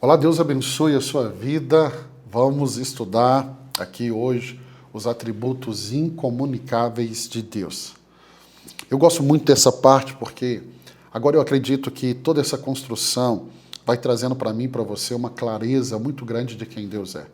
Olá, Deus abençoe a sua vida. Vamos estudar aqui hoje os atributos incomunicáveis de Deus. Eu gosto muito dessa parte porque agora eu acredito que toda essa construção vai trazendo para mim e para você uma clareza muito grande de quem Deus é.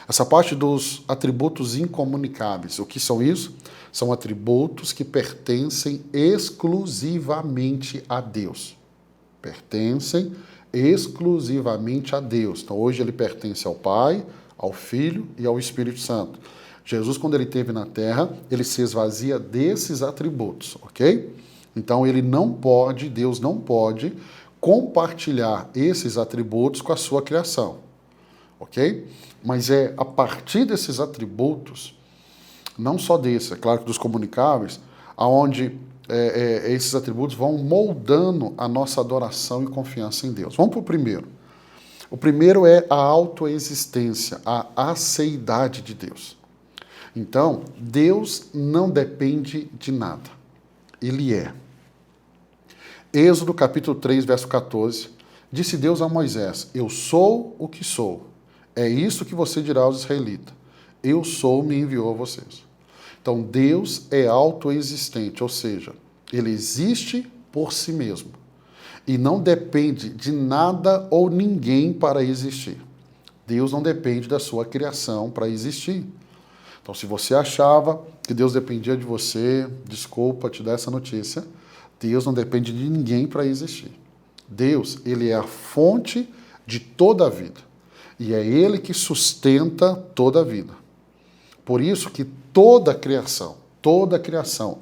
Essa parte dos atributos incomunicáveis, o que são isso? São atributos que pertencem exclusivamente a Deus. Pertencem exclusivamente a Deus. Então hoje ele pertence ao Pai, ao Filho e ao Espírito Santo. Jesus, quando ele esteve na terra, ele se esvazia desses atributos, ok? Então Deus não pode compartilhar esses atributos com a sua criação, ok? Mas é a partir desses atributos, não só desse, é claro que dos comunicáveis, aonde esses atributos vão moldando a nossa adoração e confiança em Deus. Vamos para o primeiro. O primeiro é a autoexistência, a aceidade de Deus. Então, Deus não depende de nada. Ele é. Êxodo capítulo 3, verso 14, disse Deus a Moisés: eu sou o que sou. É isso que você dirá aos israelitas. Eu sou, me enviou a vocês. Então, Deus é autoexistente, ou seja, ele existe por si mesmo e não depende de nada ou ninguém para existir. Deus não depende da sua criação para existir. Então, se você achava que Deus dependia de você, desculpa te dar essa notícia, Deus não depende de ninguém para existir. Deus, ele é a fonte de toda a vida e é ele que sustenta toda a vida. Por isso que toda a criação,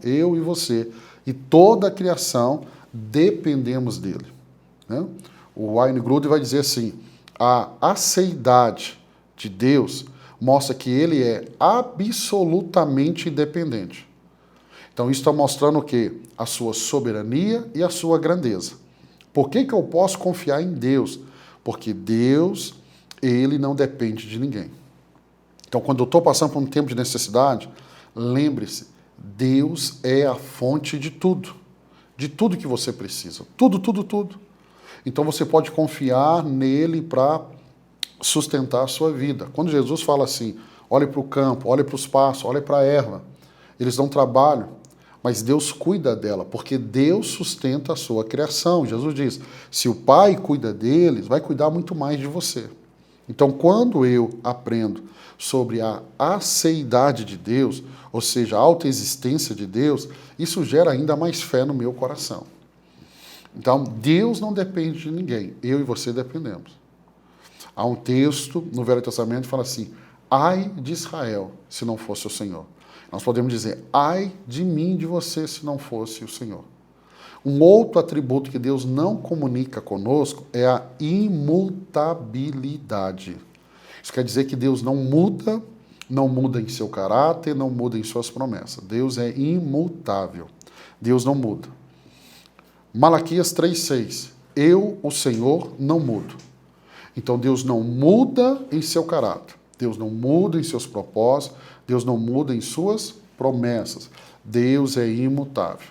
eu e você, e toda a criação, dependemos dele. Né? O Wayne Grudem vai dizer assim, a aceidade de Deus mostra que ele é absolutamente independente. Então isso está mostrando o quê? A sua soberania e a sua grandeza. Por que eu posso confiar em Deus? Porque Deus, ele não depende de ninguém. Então, quando eu estou passando por um tempo de necessidade, lembre-se, Deus é a fonte de tudo que você precisa. Tudo. Então, você pode confiar nele para sustentar a sua vida. Quando Jesus fala assim, olhe para o campo, olhe para os pastos, olhe para a erva, eles dão trabalho, mas Deus cuida dela, porque Deus sustenta a sua criação. Jesus diz, se o Pai cuida deles, vai cuidar muito mais de você. Então, quando eu aprendo sobre a aceidade de Deus, ou seja, a autoexistência de Deus, isso gera ainda mais fé no meu coração. Então, Deus não depende de ninguém, eu e você dependemos. Há um texto no Velho Testamento que fala assim, ai de Israel, se não fosse o Senhor. Nós podemos dizer, ai de mim, de você, se não fosse o Senhor. Um outro atributo que Deus não comunica conosco é a imutabilidade. Isso quer dizer que Deus não muda em seu caráter, não muda em suas promessas. Deus é imutável. Deus não muda. Malaquias 3,6. Eu, o Senhor, não mudo. Então Deus não muda em seu caráter. Deus não muda em seus propósitos. Deus não muda em suas promessas. Deus é imutável.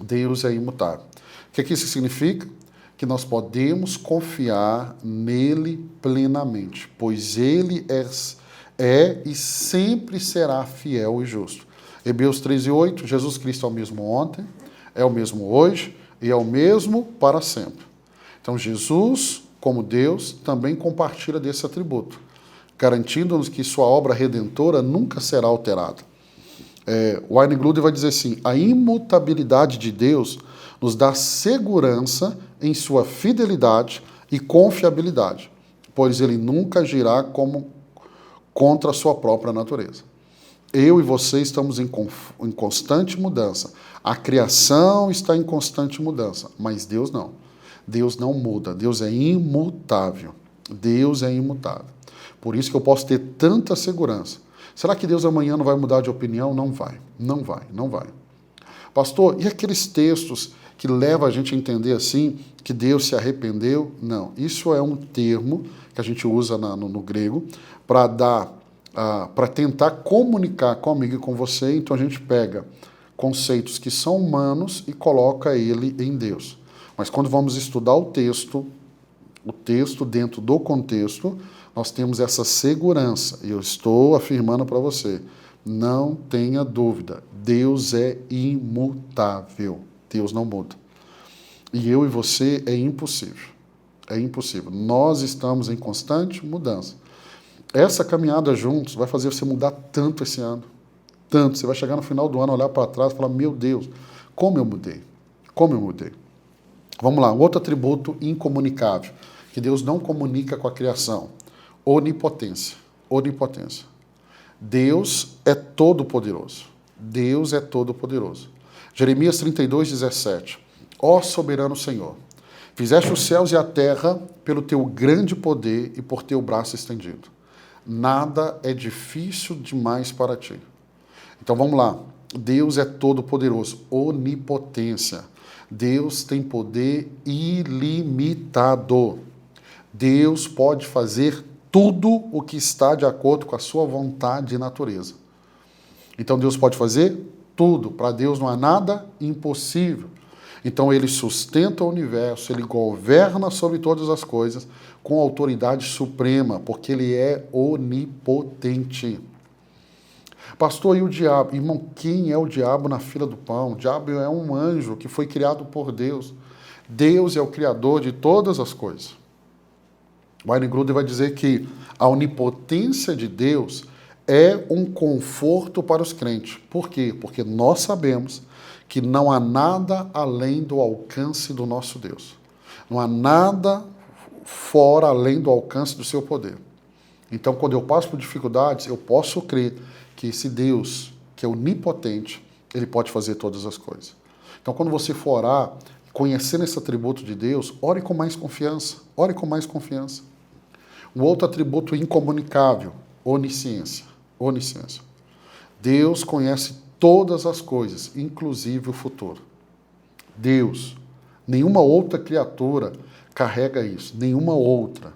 Deus é imutável. O que isso significa? Que nós podemos confiar nele plenamente, pois ele é e sempre será fiel e justo. Hebreus 13:8, Jesus Cristo é o mesmo ontem, é o mesmo hoje e é o mesmo para sempre. Então Jesus, como Deus, também compartilha desse atributo, garantindo-nos que sua obra redentora nunca será alterada. O Wayne Grudem vai dizer assim, a imutabilidade de Deus nos dá segurança em sua fidelidade e confiabilidade, pois ele nunca agirá contra a sua própria natureza. Eu e você estamos em constante mudança. A criação está em constante mudança, mas Deus não. Deus não muda, Deus é imutável. Deus é imutável. Por isso que eu posso ter tanta segurança. Será que Deus amanhã não vai mudar de opinião? Não vai. Pastor, e aqueles textos que levam a gente a entender assim, que Deus se arrependeu? Não, isso é um termo que a gente usa no grego para tentar comunicar comigo e com você. Então a gente pega conceitos que são humanos e coloca ele em Deus. Mas quando vamos estudar o texto, O texto, dentro do contexto, nós temos essa segurança. E eu estou afirmando para você, não tenha dúvida, Deus é imutável. Deus não muda. E eu e você é impossível. É impossível. Nós estamos em constante mudança. Essa caminhada juntos vai fazer você mudar tanto esse ano. Tanto. Você vai chegar no final do ano, olhar para trás e falar, meu Deus, como eu mudei. Como eu mudei. Vamos lá, outro atributo incomunicável, que Deus não comunica com a criação. Onipotência. Onipotência. Deus é todo-poderoso. Deus é todo-poderoso. Jeremias 32:17. Ó soberano Senhor, fizeste os céus e a terra pelo teu grande poder e por teu braço estendido. Nada é difícil demais para ti. Então vamos lá. Deus é todo-poderoso. Onipotência. Deus tem poder ilimitado. Deus pode fazer tudo o que está de acordo com a sua vontade e natureza. Então Deus pode fazer tudo. Para Deus não há nada impossível. Então ele sustenta o universo, ele governa sobre todas as coisas com autoridade suprema, porque ele é onipotente. Pastor, e o diabo? Irmão, quem é o diabo na fila do pão? O diabo é um anjo que foi criado por Deus. Deus é o criador de todas as coisas. Wayne Grudem vai dizer que a onipotência de Deus é um conforto para os crentes. Por quê? Porque nós sabemos que não há nada além do alcance do nosso Deus. Não há nada fora além do alcance do seu poder. Então, quando eu passo por dificuldades, eu posso crer que esse Deus, que é onipotente, ele pode fazer todas as coisas. Então, quando você for orar, conhecendo esse atributo de Deus, ore com mais confiança. Ore com mais confiança. Um outro atributo incomunicável, onisciência. Onisciência. Deus conhece todas as coisas, inclusive o futuro. Deus, nenhuma outra criatura carrega isso, nenhuma outra.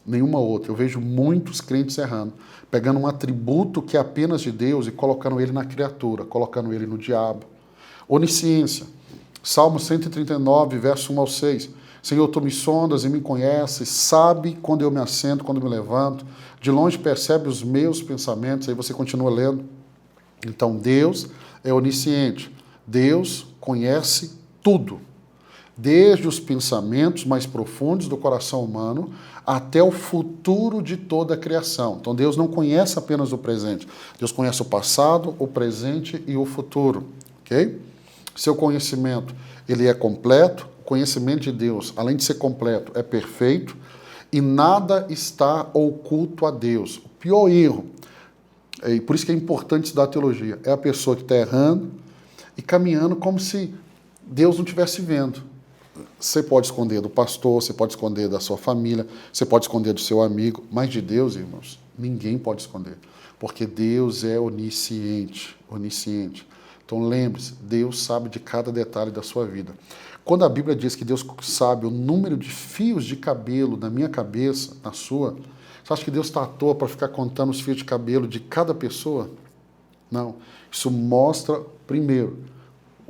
Nenhuma outra. Eu vejo muitos crentes errando, pegando um atributo que é apenas de Deus e colocando ele na criatura, colocando ele no diabo. Onisciência. Salmo 139, verso 1 ao 6. Senhor, tu me sondas e me conheces, sabe quando eu me assento, quando eu me levanto, de longe percebe os meus pensamentos, aí você continua lendo. Então, Deus é onisciente. Deus conhece tudo. Desde os pensamentos mais profundos do coração humano até o futuro de toda a criação. Então, Deus não conhece apenas o presente. Deus conhece o passado, o presente e o futuro. Ok? Seu conhecimento, ele é completo. O conhecimento de Deus, além de ser completo, é perfeito. E nada está oculto a Deus. O pior erro, e por isso que é importante estudar teologia, é a pessoa que está errando e caminhando como se Deus não estivesse vendo. Você pode esconder do pastor, você pode esconder da sua família, você pode esconder do seu amigo, mas de Deus, irmãos, ninguém pode esconder, porque Deus é onisciente, onisciente. Então lembre-se, Deus sabe de cada detalhe da sua vida. Quando a Bíblia diz que Deus sabe o número de fios de cabelo na minha cabeça, na sua, você acha que Deus está à toa para ficar contando os fios de cabelo de cada pessoa? Não. Isso mostra, primeiro,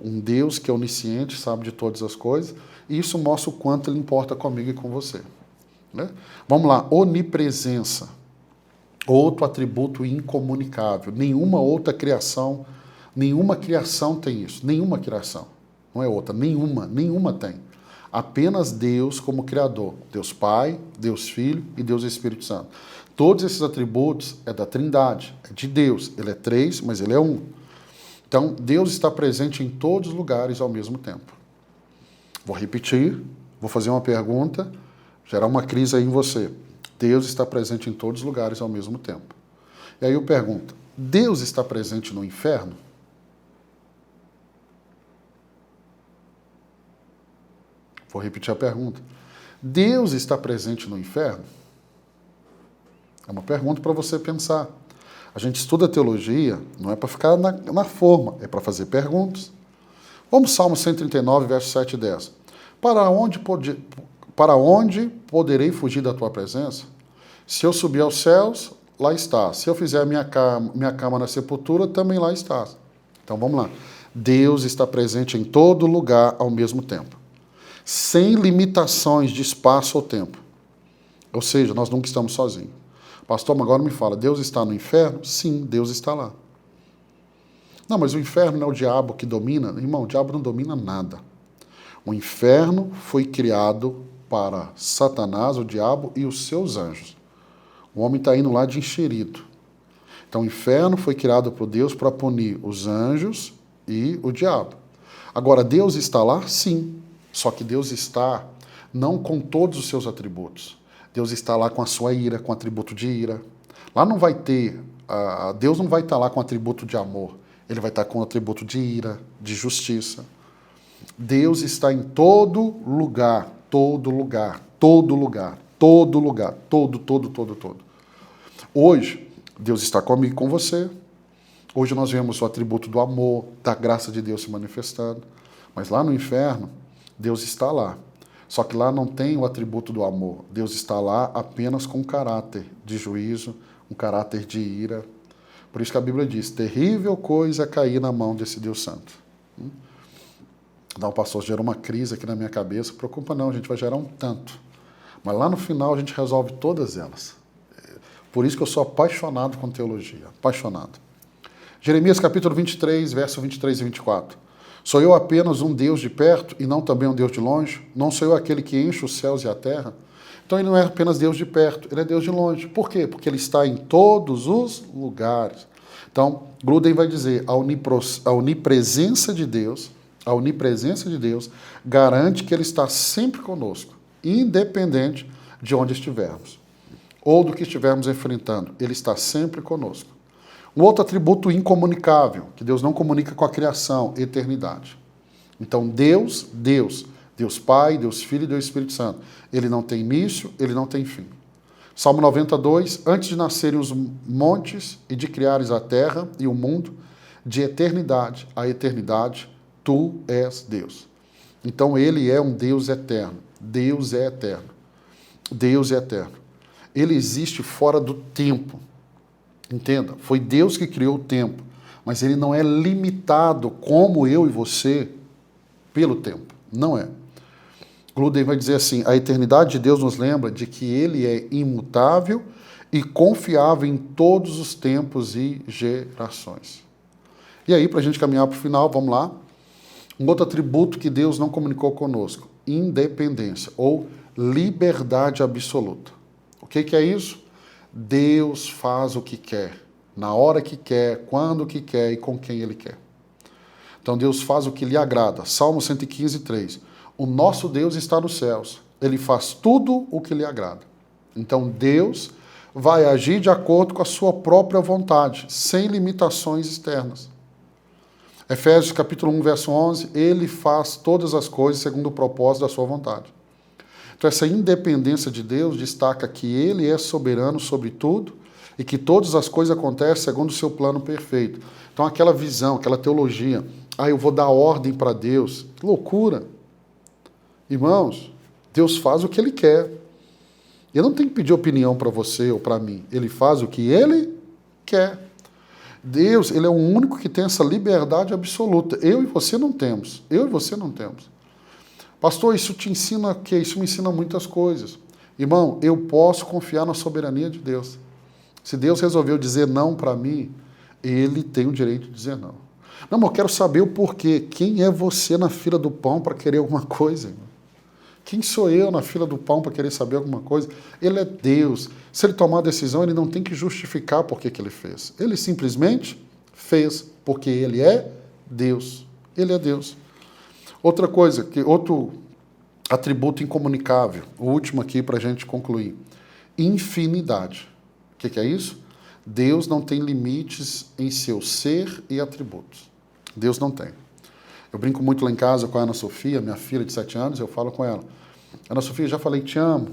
um Deus que é onisciente, sabe de todas as coisas, e isso mostra o quanto ele importa comigo e com você. Né? Vamos lá, onipresença. Outro atributo incomunicável. Nenhuma criação tem isso. Nenhuma criação. Não é outra, nenhuma tem. Apenas Deus como Criador. Deus Pai, Deus Filho e Deus Espírito Santo. Todos esses atributos é da Trindade, é de Deus. Ele é três, mas ele é um. Então, Deus está presente em todos os lugares ao mesmo tempo. Vou repetir, vou fazer uma pergunta, gerar uma crise aí em você. Deus está presente em todos os lugares ao mesmo tempo. E aí eu pergunto, Deus está presente no inferno? Vou repetir a pergunta. Deus está presente no inferno? É uma pergunta para você pensar. A gente estuda teologia, não é para ficar na forma, é para fazer perguntas. Vamos Salmo 139, verso 7 e 10. Para onde poderei fugir da tua presença? Se eu subir aos céus, lá estás. Se eu fizer minha cama na sepultura, também lá estás. Então vamos lá. Deus está presente em todo lugar ao mesmo tempo. sem limitações de espaço ou tempo. Ou seja, nós nunca estamos sozinhos. Pastor, mas agora me fala, Deus está no inferno? Sim, Deus está lá. Não, mas o inferno não é o diabo que domina? Irmão, o diabo não domina nada. O inferno foi criado para Satanás, o diabo e os seus anjos. O homem está indo lá de enxerido. Então o inferno foi criado por Deus para punir os anjos e o diabo. Agora, Deus está lá? Sim. Só que Deus está não com todos os seus atributos. Deus está lá com a sua ira, com o atributo de ira. Lá não vai ter, Deus não vai estar lá com o atributo de amor. Ele vai estar com o atributo de ira, de justiça. Deus está em todo lugar, todo lugar, todo lugar, todo lugar, todo. Hoje, Deus está comigo e com você. Hoje nós vemos o atributo do amor, da graça de Deus se manifestando. Mas lá no inferno, Deus está lá. Só que lá não tem o atributo do amor. Deus está lá apenas com um caráter de juízo, um caráter de ira. Por isso que a Bíblia diz, terrível coisa é cair na mão desse Deus Santo. Então, o pastor gerou uma crise aqui na minha cabeça. Preocupa não, a gente vai gerar um tanto. Mas lá no final a gente resolve todas elas. Por isso que eu sou apaixonado com teologia. Apaixonado. Jeremias capítulo 23, verso 23 e 24. Sou eu apenas um Deus de perto e não também um Deus de longe? Não sou eu aquele que enche os céus e a terra? Então ele não é apenas Deus de perto, ele é Deus de longe. Por quê? Porque ele está em todos os lugares. Então, Gruden vai dizer, a onipresença de Deus garante que ele está sempre conosco, independente de onde estivermos, ou do que estivermos enfrentando. Ele está sempre conosco. Um outro atributo incomunicável, que Deus não comunica com a criação, eternidade. Então, Deus Pai, Deus Filho e Deus Espírito Santo. Ele não tem início, ele não tem fim. Salmo 92, antes de nascerem os montes e de criares a terra e o mundo, de eternidade a eternidade, tu és Deus. Então, ele é um Deus eterno. Deus é eterno. Deus é eterno. Ele existe fora do tempo. Entenda, foi Deus que criou o tempo, mas ele não é limitado como eu e você pelo tempo. Não é. Gruden vai dizer assim, a eternidade de Deus nos lembra de que ele é imutável e confiável em todos os tempos e gerações. E aí, para a gente caminhar para o final, vamos lá. Um outro atributo que Deus não comunicou conosco, independência ou liberdade absoluta. O que é isso? Deus faz o que quer, na hora que quer, quando que quer e com quem ele quer. Então Deus faz o que lhe agrada. Salmo 115, 3. O nosso Deus está nos céus. Ele faz tudo o que lhe agrada. Então Deus vai agir de acordo com a sua própria vontade, sem limitações externas. Efésios capítulo 1, verso 11. Ele faz todas as coisas segundo o propósito da sua vontade. Então, essa independência de Deus destaca que ele é soberano sobre tudo e que todas as coisas acontecem segundo o seu plano perfeito. Então, aquela visão, aquela teologia, eu vou dar ordem para Deus. Que loucura! Irmãos, Deus faz o que ele quer. Ele não tem que pedir opinião para você ou para mim. Ele faz o que ele quer. Deus, ele é o único que tem essa liberdade absoluta. Eu e você não temos. Eu e você não temos. Pastor, isso te ensina o quê? Isso me ensina muitas coisas. Irmão, eu posso confiar na soberania de Deus. Se Deus resolveu dizer não para mim, ele tem o direito de dizer não. Não, mas eu quero saber o porquê. Quem é você na fila do pão para querer alguma coisa, irmão? Quem sou eu na fila do pão para querer saber alguma coisa? Ele é Deus. Se ele tomar a decisão, ele não tem que justificar por que ele fez. Ele simplesmente fez, porque ele é Deus. Ele é Deus. Outra coisa, outro atributo incomunicável, o último aqui para a gente concluir. Infinidade. O que é isso? Deus não tem limites em seu ser e atributos. Deus não tem. Eu brinco muito lá em casa com a Ana Sofia, minha filha de 7 anos, eu falo com ela. Ana Sofia, já falei te amo.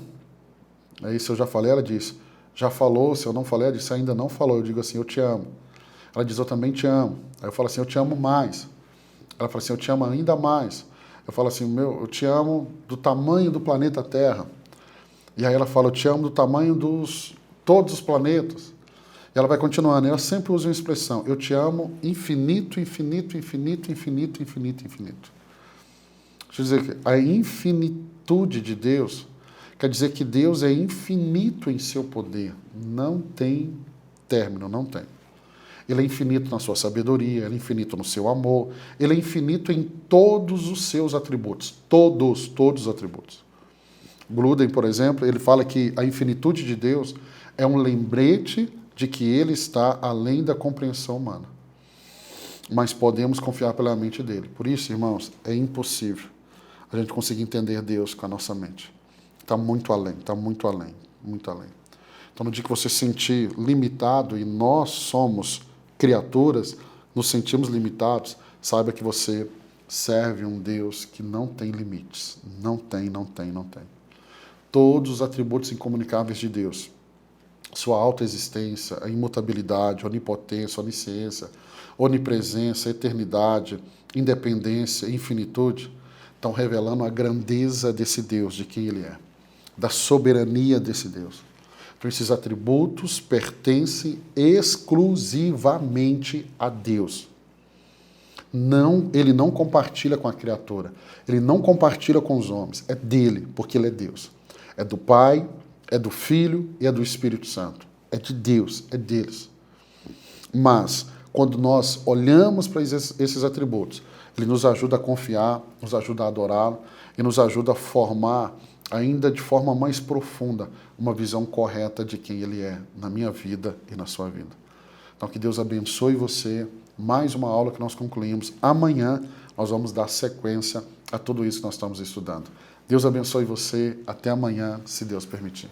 Aí se eu já falei, ela diz, já falou, se eu não falei, ela disse, ainda não falou. Eu digo assim, eu te amo. Ela diz, eu também te amo. Aí eu falo assim, eu te amo mais. Ela fala assim, eu te amo ainda mais. Eu falo assim, eu te amo do tamanho do planeta Terra. E aí ela fala, eu te amo do tamanho dos todos os planetas. E ela vai continuando, ela sempre usa uma expressão, eu te amo infinito, infinito, infinito, infinito, infinito, infinito. Deixa eu dizer que a infinitude de Deus quer dizer que Deus é infinito em seu poder. Não tem término, não tem. Ele é infinito na sua sabedoria, ele é infinito no seu amor, ele é infinito em todos os seus atributos. Todos os atributos. Gruden, por exemplo, ele fala que a infinitude de Deus é um lembrete de que ele está além da compreensão humana. Mas podemos confiar plenamente dele. Por isso, irmãos, é impossível a gente conseguir entender Deus com a nossa mente. Está muito além, está muito além, muito além. Então, no dia que você se sentir limitado, e nós somos criaturas, nos sentimos limitados, saiba que você serve um Deus que não tem limites. Não tem, não tem, não tem. Todos os atributos incomunicáveis de Deus, sua autoexistência, a imutabilidade, a onipotência, a onisciência, onipresença, eternidade, independência, infinitude, estão revelando a grandeza desse Deus, de quem Ele é, da soberania desse Deus. Então, esses atributos pertencem exclusivamente a Deus. Ele não compartilha com a criatura, ele não compartilha com os homens, é dele, porque ele é Deus. É do Pai, é do Filho e é do Espírito Santo. É de Deus, é deles. Mas, quando nós olhamos para esses atributos, ele nos ajuda a confiar, nos ajuda a adorá-lo e nos ajuda a formar, ainda de forma mais profunda, uma visão correta de quem ele é na minha vida e na sua vida. Então, que Deus abençoe você. Mais uma aula que nós concluímos. Amanhã nós vamos dar sequência a tudo isso que nós estamos estudando. Deus abençoe você. Até amanhã, se Deus permitir.